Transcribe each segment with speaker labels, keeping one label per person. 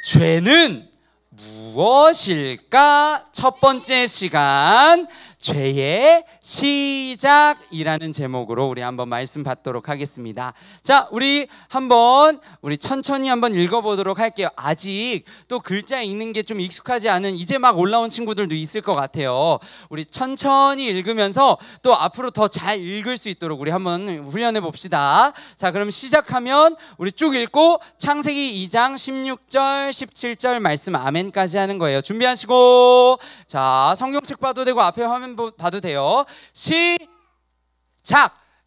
Speaker 1: 죄는 무엇일까? 첫 번째 시간, 죄의 시작이라는 제목으로 우리 한번 말씀 받도록 하겠습니다. 자, 우리 천천히 한번 읽어보도록 할게요. 아직 또 글자 읽는 게 좀 익숙하지 않은 이제 막 올라온 친구들도 있을 것 같아요. 우리 천천히 읽으면서 또 앞으로 더 잘 읽을 수 있도록 우리 한번 훈련해 봅시다. 자, 그럼 시작하면 우리 쭉 읽고 창세기 2장 16절 17절 말씀 아멘까지 하는 거예요. 준비하시고, 자, 성경책 봐도 되고 앞에 화면 봐도 돼요. 시작!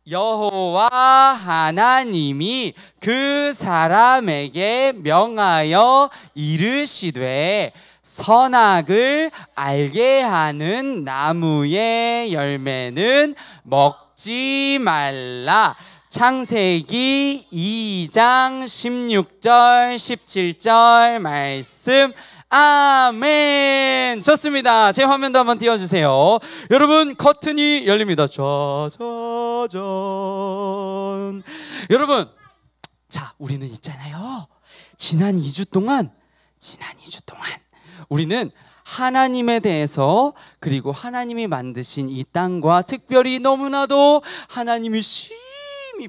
Speaker 1: 여호와 하나님이 그 사람에게 명하여 이르시되 선악을 알게 하는 나무의 열매는 먹지 말라. 창세기 2장 16절 17절 말씀 아멘. 좋습니다. 제 화면도 한번 띄워주세요. 여러분, 커튼이 열립니다. 짜자잔. 여러분, 자, 우리는 있잖아요, 지난 2주 동안 우리는 하나님에 대해서, 그리고 하나님이 만드신 이 땅과 특별히 너무나도 하나님이 심히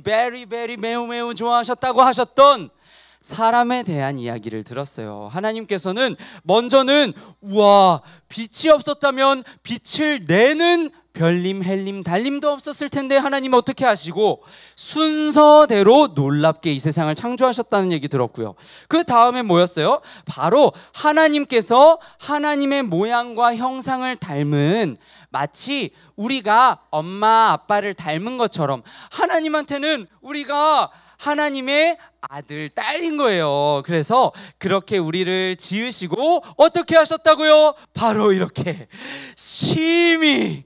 Speaker 1: 매우 좋아하셨다고 하셨던 사람에 대한 이야기를 들었어요. 하나님께서는 먼저는 우와, 빛이 없었다면 빛을 내는 별님, 헬님, 달님도 없었을 텐데 하나님 어떻게 하시고 순서대로 놀랍게 이 세상을 창조하셨다는 얘기 들었고요. 그 다음에 뭐였어요? 바로 하나님께서 하나님의 모양과 형상을 닮은, 마치 우리가 엄마 아빠를 닮은 것처럼 하나님한테는 우리가 하나님의 아들, 딸인 거예요. 그래서 그렇게 우리를 지으시고 어떻게 하셨다고요? 바로 이렇게 심히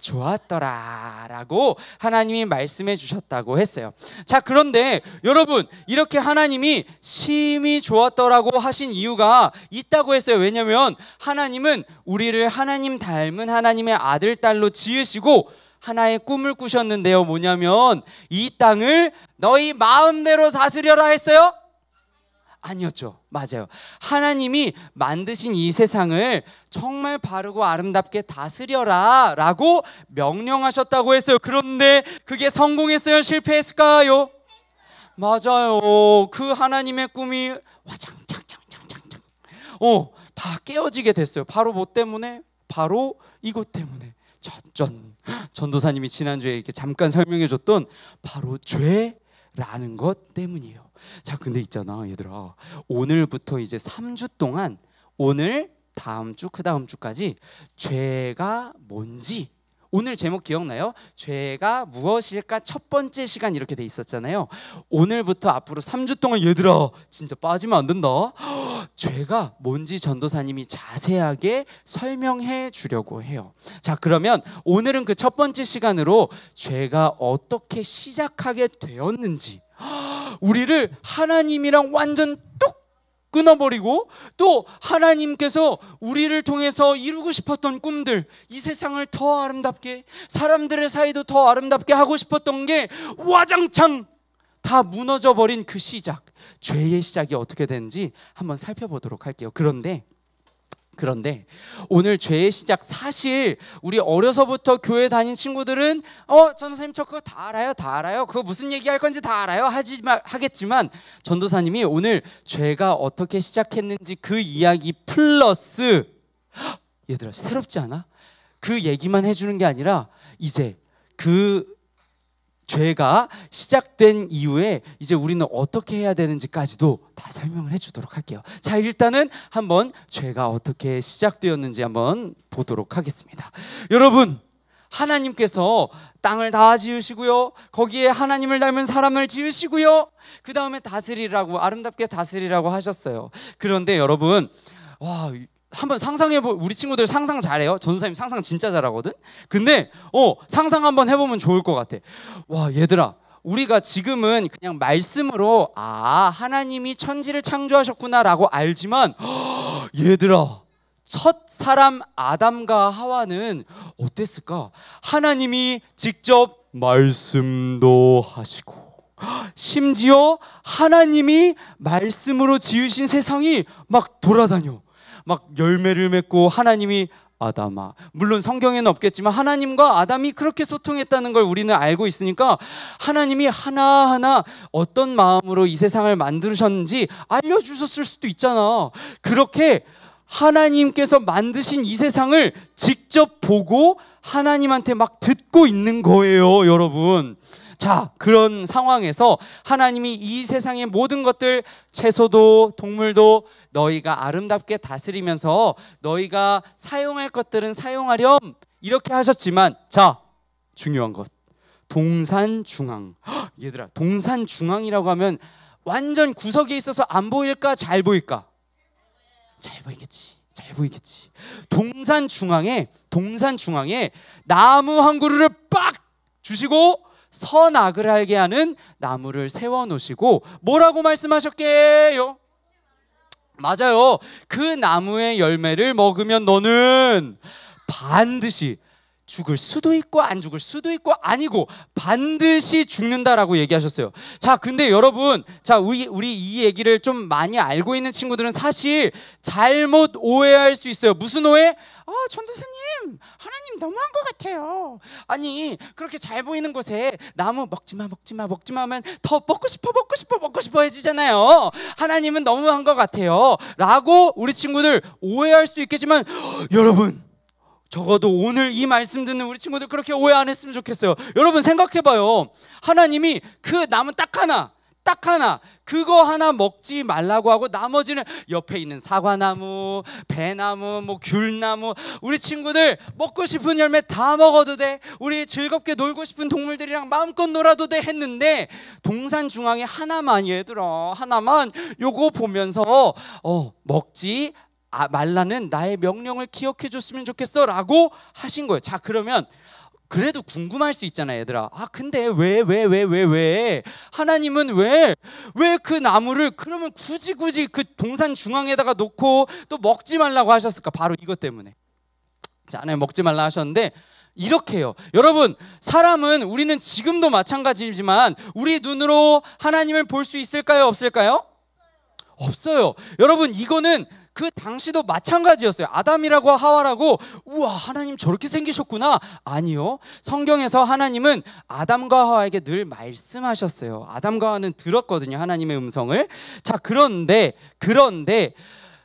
Speaker 1: 좋았더라 라고 하나님이 말씀해 주셨다고 했어요. 자, 그런데 여러분, 이렇게 하나님이 심히 좋았더라고 하신 이유가 있다고 했어요. 왜냐하면 하나님은 우리를 하나님 닮은 하나님의 아들, 딸로 지으시고 하나의 꿈을 꾸셨는데요. 뭐냐면 이 땅을 너희 마음대로 다스려라 했어요? 아니었죠. 맞아요. 하나님이 만드신 이 세상을 정말 바르고 아름답게 다스려라 라고 명령하셨다고 했어요. 그런데 그게 성공했어요? 실패했을까요? 맞아요. 그 하나님의 꿈이 와장창창창창창 다 깨어지게 됐어요. 바로 뭐 때문에? 바로 이것 때문에. 전도사님이 지난주에 이렇게 잠깐 설명해 줬던 바로 죄라는 것 때문이에요. 자, 근데 있잖아 얘들아, 오늘부터 이제 3주 동안, 오늘, 다음 주, 그 다음 주까지 죄가 뭔지, 오늘 제목 기억나요? 죄가 무엇일까 첫 번째 시간 이렇게 돼 있었잖아요. 오늘부터 앞으로 3주 동안 얘들아 진짜 빠지면 안 된다. 죄가 뭔지 전도사님이 자세하게 설명해 주려고 해요. 자, 그러면 오늘은 그 첫 번째 시간으로 죄가 어떻게 시작하게 되었는지, 우리를 하나님이랑 완전 뚝 끊어버리고 또 하나님께서 우리를 통해서 이루고 싶었던 꿈들, 이 세상을 더 아름답게, 사람들의 사이도 더 아름답게 하고 싶었던 게 와장창 다 무너져버린 그 시작, 죄의 시작이 어떻게 되는지 한번 살펴보도록 할게요. 그런데 오늘 죄의 시작, 사실 우리 어려서부터 교회 다닌 친구들은 전도사님 저 그거 다 알아요. 그거 무슨 얘기할 건지 다 알아요 하겠지만 전도사님이 오늘 죄가 어떻게 시작했는지 그 이야기 플러스, 얘들아 새롭지 않아? 그 얘기만 해주는 게 아니라 이제 그 죄가 시작된 이후에 이제 우리는 어떻게 해야 되는지까지도 다 설명을 해주도록 할게요. 자, 일단은 한번 죄가 어떻게 시작되었는지 한번 보도록 하겠습니다. 여러분, 하나님께서 땅을 다 지으시고요, 거기에 하나님을 닮은 사람을 지으시고요, 그 다음에 다스리라고, 아름답게 다스리라고 하셨어요. 그런데 여러분, 한번 상상해보, 우리 친구들 상상 잘해요. 전도사님 상상 진짜 잘하거든. 근데 상상 한번 해보면 좋을 것 같아. 와, 얘들아, 우리가 지금은 그냥 말씀으로 하나님이 천지를 창조하셨구나 라고 알지만 얘들아, 첫 사람 아담과 하와는 어땠을까? 하나님이 직접 말씀도 하시고 심지어 하나님이 말씀으로 지으신 세상이 막 돌아다녀. 막 열매를 맺고 하나님이 아담아, 물론 성경에는 없겠지만 하나님과 아담이 그렇게 소통했다는 걸 우리는 알고 있으니까 하나님이 하나하나 어떤 마음으로 이 세상을 만드셨는지 알려주셨을 수도 있잖아. 그렇게 하나님께서 만드신 이 세상을 직접 보고 하나님한테 막 듣고 있는 거예요, 여러분. 자, 그런 상황에서 하나님이 이 세상의 모든 것들, 채소도 동물도 너희가 아름답게 다스리면서 너희가 사용할 것들은 사용하렴 이렇게 하셨지만, 자, 중요한 것, 동산중앙. 얘들아, 동산중앙이라고 하면 완전 구석에 있어서 안 보일까, 잘 보일까? 잘 보이겠지. 잘 보이겠지. 동산중앙에 나무 한 그루를 빡 주시고 선악을 알게 하는 나무를 세워 놓으시고 뭐라고 말씀하셨게요? 맞아요. 그 나무의 열매를 먹으면 너는 반드시 죽을 수도 있고 안 죽을 수도 있고 아니고 반드시 죽는다라고 얘기하셨어요. 자, 근데 여러분, 자, 우리 이 얘기를 좀 많이 알고 있는 친구들은 사실 잘못 오해할 수 있어요. 무슨 오해? 전도사님, 하나님 너무한 것 같아요. 아니, 그렇게 잘 보이는 곳에 나무 먹지 마 하면 더 먹고 싶어 해지잖아요. 하나님은 너무한 것 같아요 라고 우리 친구들 오해할 수 있겠지만, 여러분, 적어도 오늘 이 말씀 듣는 우리 친구들 그렇게 오해 안 했으면 좋겠어요. 여러분 생각해봐요. 하나님이 그 나무 딱 하나 그거 하나 먹지 말라고 하고 나머지는 옆에 있는 사과나무, 배나무, 뭐 귤나무, 우리 친구들 먹고 싶은 열매 다 먹어도 돼, 우리 즐겁게 놀고 싶은 동물들이랑 마음껏 놀아도 돼 했는데 동산중앙에 하나만, 얘들아, 하나만 요거 보면서 먹지 말라는 나의 명령을 기억해 줬으면 좋겠어 라고 하신 거예요. 자, 그러면 그래도 궁금할 수 있잖아, 얘들아. 근데 왜 하나님은 왜 그 나무를 그러면 굳이 그 동산 중앙에다가 놓고 또 먹지 말라고 하셨을까? 바로 이것 때문에. 자, 하나님 먹지 말라 하셨는데 이렇게 해요. 여러분, 사람은, 우리는 지금도 마찬가지지만 우리 눈으로 하나님을 볼 수 있을까요, 없을까요? 없어요. 여러분, 이거는 그 당시도 마찬가지였어요. 아담이라고 하와라고 우와, 하나님 저렇게 생기셨구나. 아니요. 성경에서 하나님은 아담과 하와에게 늘 말씀하셨어요. 아담과 하와는 들었거든요, 하나님의 음성을. 자, 그런데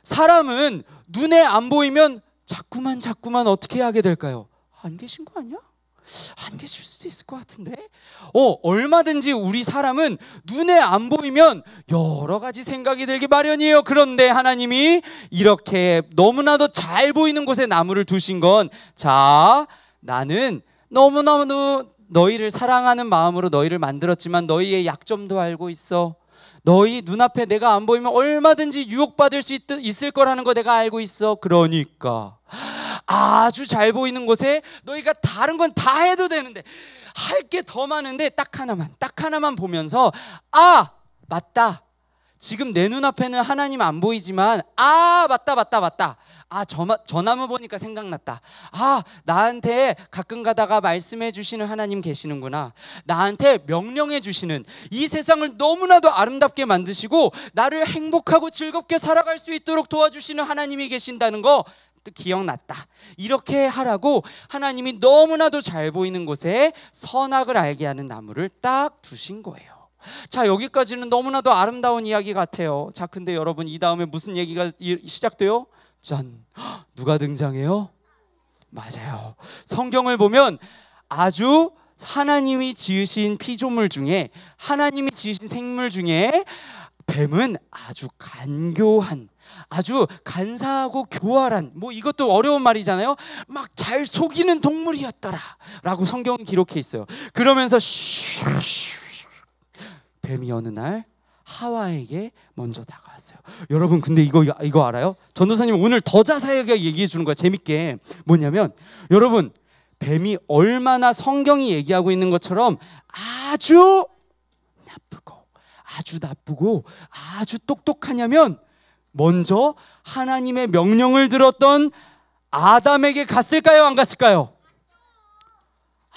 Speaker 1: 사람은 눈에 안 보이면 자꾸만 어떻게 하게 될까요? 안 계신 거 아니야? 안 계실 수도 있을 것 같은데. 얼마든지 우리 사람은 눈에 안 보이면 여러 가지 생각이 들기 마련이에요. 그런데 하나님이 이렇게 너무나도 잘 보이는 곳에 나무를 두신 건, 자, 나는 너무너무 너희를 사랑하는 마음으로 너희를 만들었지만 너희의 약점도 알고 있어. 너희 눈앞에 내가 안 보이면 얼마든지 유혹받을 수 있을 거라는 거 내가 알고 있어. 그러니까 아주 잘 보이는 곳에 너희가 다른 건 다 해도 되는데 할 게 더 많은데 딱 하나만 보면서, 맞다, 지금 내 눈앞에는 하나님 안 보이지만 맞다, 저 나무 보니까 생각났다. 나한테 가끔 가다가 말씀해 주시는 하나님 계시는구나. 나한테 명령해 주시는, 이 세상을 너무나도 아름답게 만드시고 나를 행복하고 즐겁게 살아갈 수 있도록 도와주시는 하나님이 계신다는 거 기억났다. 이렇게 하라고 하나님이 너무나도 잘 보이는 곳에 선악을 알게 하는 나무를 딱 두신 거예요. 자, 여기까지는 너무나도 아름다운 이야기 같아요. 자, 근데 여러분, 이 다음에 무슨 얘기가 시작돼요? 짠! 누가 등장해요? 맞아요. 성경을 보면 아주 하나님이 지으신 피조물 중에, 하나님이 지으신 생물 중에 뱀은 아주 간교한, 아주 간사하고 교활한, 뭐 이것도 어려운 말이잖아요. 막 잘 속이는 동물이었더라 라고 성경은 기록해 있어요. 그러면서 뱀이 어느 날 하와에게 먼저 다가왔어요. 여러분, 근데 이거 알아요? 전도사님 오늘 더 자세하게 얘기해 주는 거야, 재밌게. 뭐냐면, 여러분, 뱀이 얼마나 성경이 얘기하고 있는 것처럼 아주 나쁘고 아주 똑똑하냐면, 먼저 하나님의 명령을 들었던 아담에게 갔을까요, 안 갔을까요?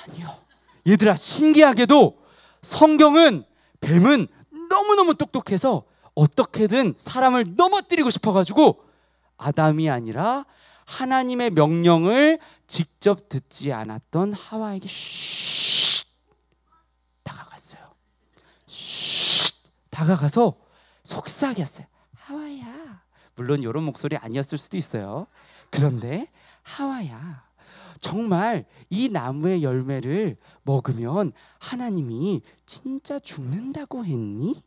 Speaker 1: 아니요. 얘들아, 신기하게도 성경은 뱀은 너무너무 똑똑해서 어떻게든 사람을 넘어뜨리고 싶어가지고 아담이 아니라 하나님의 명령을 직접 듣지 않았던 하와에게 다가갔어요. 다가가서 속삭였어요. 하와야. 물론 이런 목소리 아니었을 수도 있어요. 그런데 하와야, 정말 이 나무의 열매를 먹으면 하나님이 진짜 죽는다고 했니?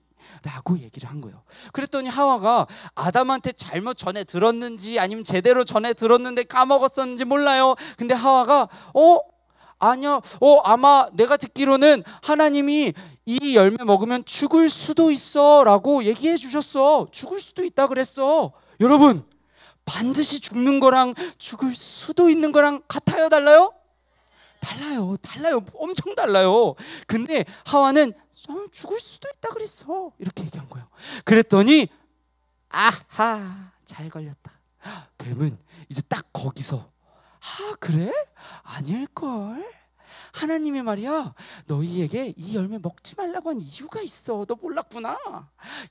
Speaker 1: 라고 얘기를 한 거예요. 그랬더니 하와가 아담한테 잘못 전해 들었는지 아니면 제대로 전해 들었는데 까먹었었는지 몰라요. 근데 하와가 아니야, 아마 내가 듣기로는 하나님이 이 열매 먹으면 죽을 수도 있어 라고 얘기해 주셨어. 죽을 수도 있다 그랬어. 여러분, 반드시 죽는 거랑 죽을 수도 있는 거랑 같아요, 달라요? 달라요. 엄청 달라요. 근데 하와는 죽을 수도 있다 그랬어, 이렇게 얘기한 거예요. 그랬더니 아하, 잘 걸렸다. 뱀은 이제 딱 거기서 그래? 아닐걸? 하나님이 말이야, 너희에게 이 열매 먹지 말라고 한 이유가 있어. 너 몰랐구나.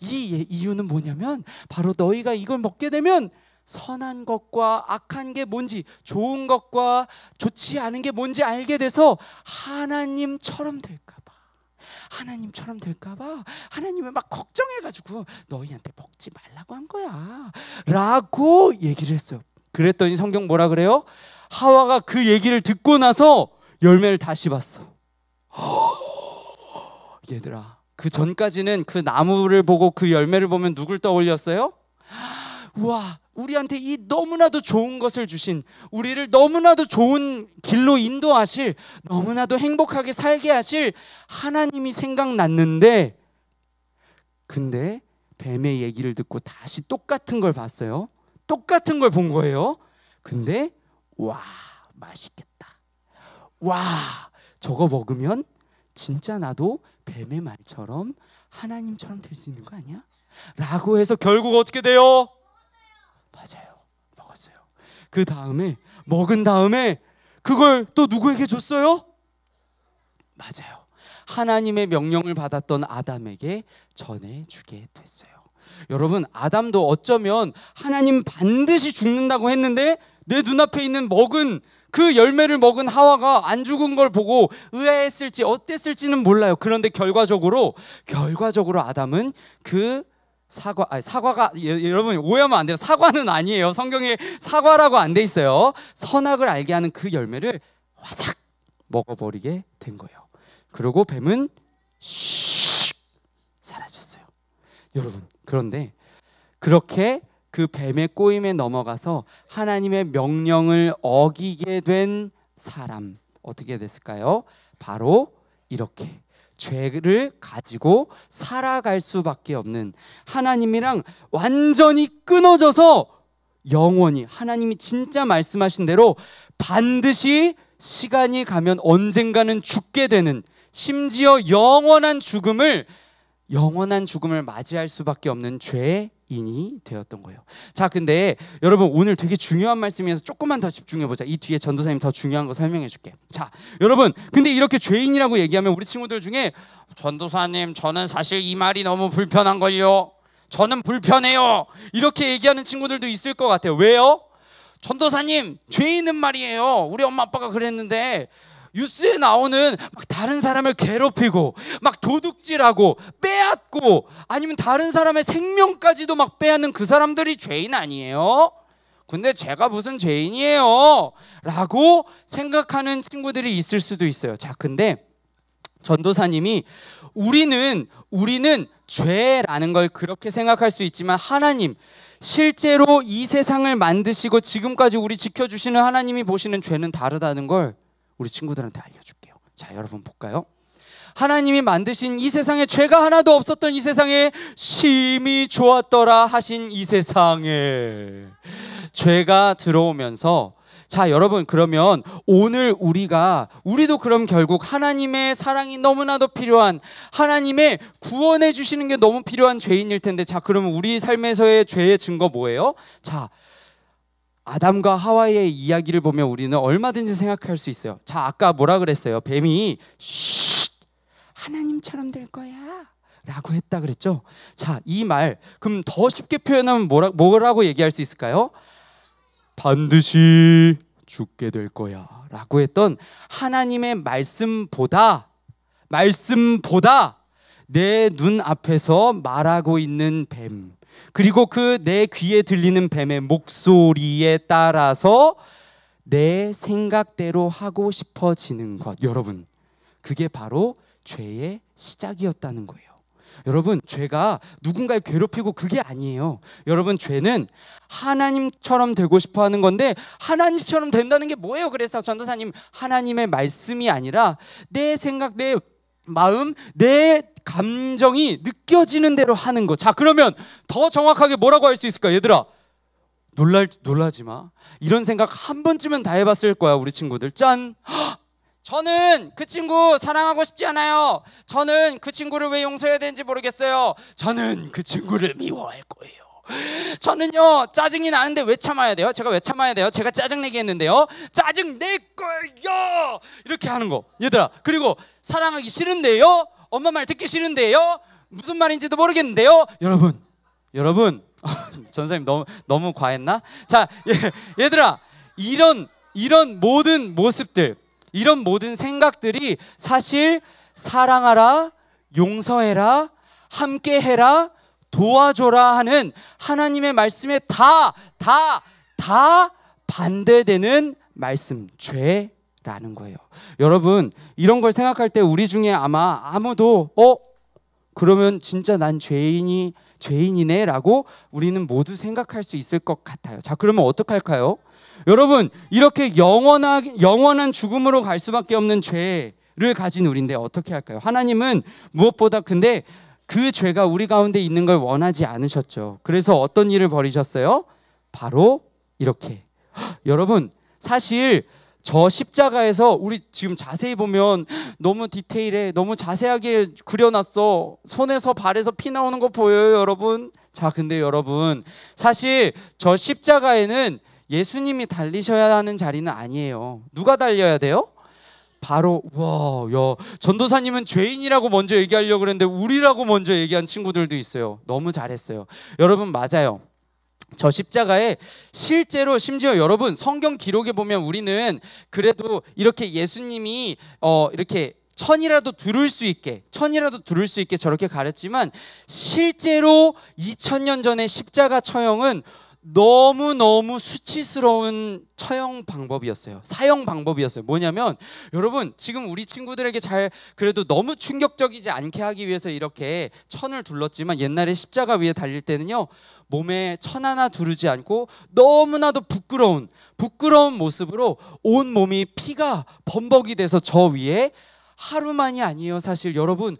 Speaker 1: 이 이유는 뭐냐면 바로 너희가 이걸 먹게 되면 선한 것과 악한 게 뭔지, 좋은 것과 좋지 않은 게 뭔지 알게 돼서 하나님처럼 될까 봐, 하나님을 막 걱정해가지고 너희한테 먹지 말라고 한 거야 라고 얘기를 했어요. 그랬더니 성경 뭐라 그래요? 하와가 그 얘기를 듣고 나서 열매를 다시 봤어. 얘들아, 그 전까지는 그 나무를 보고 그 열매를 보면 누굴 떠올렸어요? 우와, 우리한테 이 너무나도 좋은 것을 주신, 우리를 너무나도 좋은 길로 인도하실, 너무나도 행복하게 살게 하실 하나님이 생각났는데, 근데 뱀의 얘기를 듣고 다시 똑같은 걸 봤어요. 똑같은 걸 본 거예요. 근데 와, 맛있겠다. 와, 저거 먹으면 진짜 나도 뱀의 말처럼 하나님처럼 될 수 있는 거 아니야? 라고 해서 결국 어떻게 돼요? 맞아요, 먹었어요. 그 다음에 먹은 다음에 그걸 또 누구에게 줬어요? 맞아요, 하나님의 명령을 받았던 아담에게 전해주게 됐어요. 여러분, 아담도 어쩌면 하나님 반드시 죽는다고 했는데 내 눈앞에 있는 먹은 그 열매를 먹은 하와가 안 죽은 걸 보고 의아했을지 어땠을지는 몰라요. 그런데 결과적으로 아담은 그 사과가, 여러분 오해하면 안 돼요. 사과는 아니에요. 성경에 사과라고 안 돼 있어요. 선악을 알게 하는 그 열매를 화삭 먹어버리게 된 거예요. 그리고 뱀은 사라졌어요. 여러분, 그런데 그렇게 그 뱀의 꼬임에 넘어가서 하나님의 명령을 어기게 된 사람, 어떻게 됐을까요? 바로 이렇게 죄를 가지고 살아갈 수밖에 없는, 하나님이랑 완전히 끊어져서 영원히 하나님이 진짜 말씀하신 대로 반드시 시간이 가면 언젠가는 죽게 되는, 심지어 영원한 죽음을 맞이할 수밖에 없는 죄인이 되었던 거예요. 자, 근데 여러분, 오늘 되게 중요한 말씀이어서 조금만 더 집중해보자. 이 뒤에 전도사님 더 중요한 거 설명해 줄게. 자, 여러분, 근데 이렇게 죄인이라고 얘기하면 우리 친구들 중에 전도사님, 저는 사실 이 말이 너무 불편한걸요, 저는 불편해요, 이렇게 얘기하는 친구들도 있을 것 같아요. 왜요? 전도사님, 죄인은 말이에요, 우리 엄마 아빠가 그랬는데 뉴스에 나오는 막 다른 사람을 괴롭히고 막 도둑질하고 빼앗고 아니면 다른 사람의 생명까지도 막 빼앗는 그 사람들이 죄인 아니에요? 근데 제가 무슨 죄인이에요? 라고 생각하는 친구들이 있을 수도 있어요. 자, 근데 전도사님이 우리는 죄라는 걸 그렇게 생각할 수 있지만 하나님, 실제로 이 세상을 만드시고 지금까지 우리 지켜주시는 하나님이 보시는 죄는 다르다는 걸 우리 친구들한테 알려줄게요. 자, 여러분 볼까요? 하나님이 만드신 이 세상에 죄가 하나도 없었던 이 세상에 심히 좋았더라 하신 이 세상에 죄가 들어오면서, 자, 여러분, 그러면 오늘 우리도 그럼 결국 하나님의 사랑이 너무나도 필요한, 하나님의 구원해 주시는 게 너무 필요한 죄인일 텐데, 자, 그러면 우리 삶에서의 죄의 증거 뭐예요? 자, 아담과 하와의 이야기를 보면 우리는 얼마든지 생각할 수 있어요. 자, 아까 뭐라 그랬어요? 뱀이 하나님처럼 될 거야 라고 했다 그랬죠. 자, 이 말 그럼 더 쉽게 표현하면 뭐라고 얘기할 수 있을까요? 반드시 죽게 될 거야 라고 했던 하나님의 말씀보다 내 눈앞에서 말하고 있는 뱀, 그리고 그 내 귀에 들리는 뱀의 목소리에 따라서 내 생각대로 하고 싶어지는 것, 여러분, 그게 바로 죄의 시작이었다는 거예요. 여러분, 죄가 누군가를 괴롭히고 그게 아니에요. 여러분, 죄는 하나님처럼 되고 싶어 하는 건데, 하나님처럼 된다는 게 뭐예요? 그래서 전도사님, 하나님의 말씀이 아니라 내 생각, 내 마음, 내 감정이 느껴지는 대로 하는 거. 자, 그러면 더 정확하게 뭐라고 할 수 있을까? 얘들아, 놀라지 마. 이런 생각 한 번쯤은 다 해봤을 거야, 우리 친구들. 짠! 저는 그 친구 사랑하고 싶지 않아요. 저는 그 친구를 왜 용서해야 되는지 모르겠어요. 저는 그 친구를 미워할 거예요. 저는요, 짜증이 나는데 왜 참아야 돼요? 제가 왜 참아야 돼요? 제가 짜증내게 했는데요. 짜증 낼 거예요. 이렇게 하는 거. 얘들아, 그리고 사랑하기 싫은데요. 엄마 말 듣기 싫은데요. 무슨 말인지도 모르겠는데요. 여러분 전사님 너무 과했나? 자, 얘들아, 이런 모든 모습들, 이런 모든 생각들이 사실 사랑하라, 용서해라, 함께해라, 도와줘라 하는 하나님의 말씀에 다 반대되는 말씀, 죄라는 거예요. 여러분, 이런 걸 생각할 때 우리 중에 아마 아무도 그러면 진짜 난 죄인이네 라고 우리는 모두 생각할 수 있을 것 같아요. 자, 그러면 어떡할까요? 여러분, 이렇게 영원한 죽음으로 갈 수밖에 없는 죄를 가진 우리인데 어떻게 할까요? 하나님은 무엇보다 근데 그 죄가 우리 가운데 있는 걸 원하지 않으셨죠. 그래서 어떤 일을 벌이셨어요? 바로 이렇게. 여러분, 사실 저 십자가에서 우리 지금 자세히 보면 너무 디테일해, 너무 자세하게 그려놨어. 손에서 발에서 피 나오는 거 보여요, 여러분? 자, 근데 여러분, 사실 저 십자가에는 예수님이 달리셔야 하는 자리는 아니에요. 누가 달려야 돼요? 바로 전도사님은 죄인이라고 먼저 얘기하려고 그랬는데 우리라고 먼저 얘기한 친구들도 있어요. 너무 잘했어요. 여러분, 맞아요. 저 십자가에 실제로 심지어 여러분 성경 기록에 보면 우리는 그래도 이렇게 예수님이 이렇게 천이라도 두를 수 있게 저렇게 가렸지만 실제로 2000년 전에 십자가 처형은 너무너무 수치스러운 처형 방법이었어요. 사형 방법이었어요. 뭐냐면 여러분, 지금 우리 친구들에게 그래도 너무 충격적이지 않게 하기 위해서 이렇게 천을 둘렀지만 옛날에 십자가 위에 달릴 때는요, 몸에 천 하나 두르지 않고 너무나도 부끄러운 모습으로 온 몸이 피가 범벅이 돼서 저 위에 하루만이 아니에요. 사실 여러분,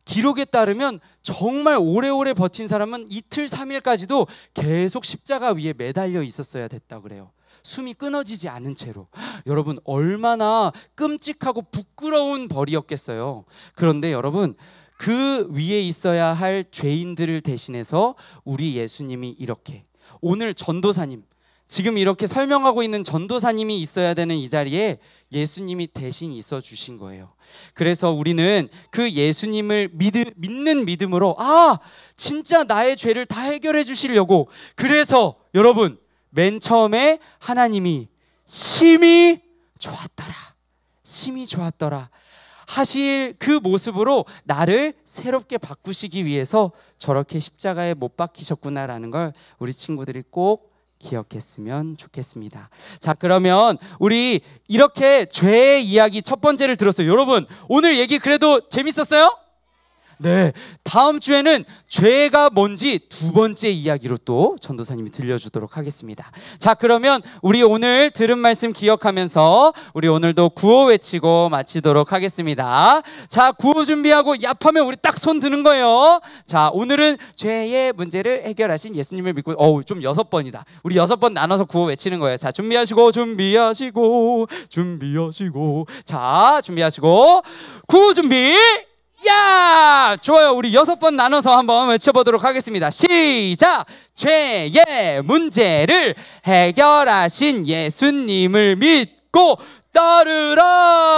Speaker 1: 기록에 따르면 정말 오래오래 버틴 사람은 이틀 3일까지도 계속 십자가 위에 매달려 있었어야 됐다 그래요. 숨이 끊어지지 않은 채로. 여러분, 얼마나 끔찍하고 부끄러운 벌이었겠어요. 그런데 여러분, 그 위에 있어야 할 죄인들을 대신해서 우리 예수님이 이렇게, 오늘 전도사님, 지금 이렇게 설명하고 있는 전도사님이 있어야 되는 이 자리에 예수님이 대신 있어 주신 거예요. 그래서 우리는 그 예수님을 믿는 믿음으로 진짜 나의 죄를 다 해결해 주시려고, 그래서 여러분, 맨 처음에 하나님이 심히 좋았더라 하실 그 모습으로 나를 새롭게 바꾸시기 위해서 저렇게 십자가에 못 박히셨구나라는 걸 우리 친구들이 꼭 기억했으면 좋겠습니다. 자, 그러면 우리 이렇게 죄의 이야기 첫 번째를 들었어요. 여러분, 오늘 얘기 그래도 재밌었어요? 네, 다음 주에는 죄가 뭔지 두 번째 이야기로 또 전도사님이 들려주도록 하겠습니다. 자, 그러면 우리 오늘 들은 말씀 기억하면서 우리 오늘도 구호 외치고 마치도록 하겠습니다. 자, 구호 준비하고 얍하면 우리 딱 손 드는 거예요. 자, 오늘은 죄의 문제를 해결하신 예수님을 믿고, 좀 6번이다. 우리 6번 나눠서 구호 외치는 거예요. 자, 준비하시고 자, 준비하시고 구호 준비. 야! 좋아요. 우리 6번 나눠서 한번 외쳐보도록 하겠습니다. 시작! 죄의 문제를 해결하신 예수님을 믿고 따르라!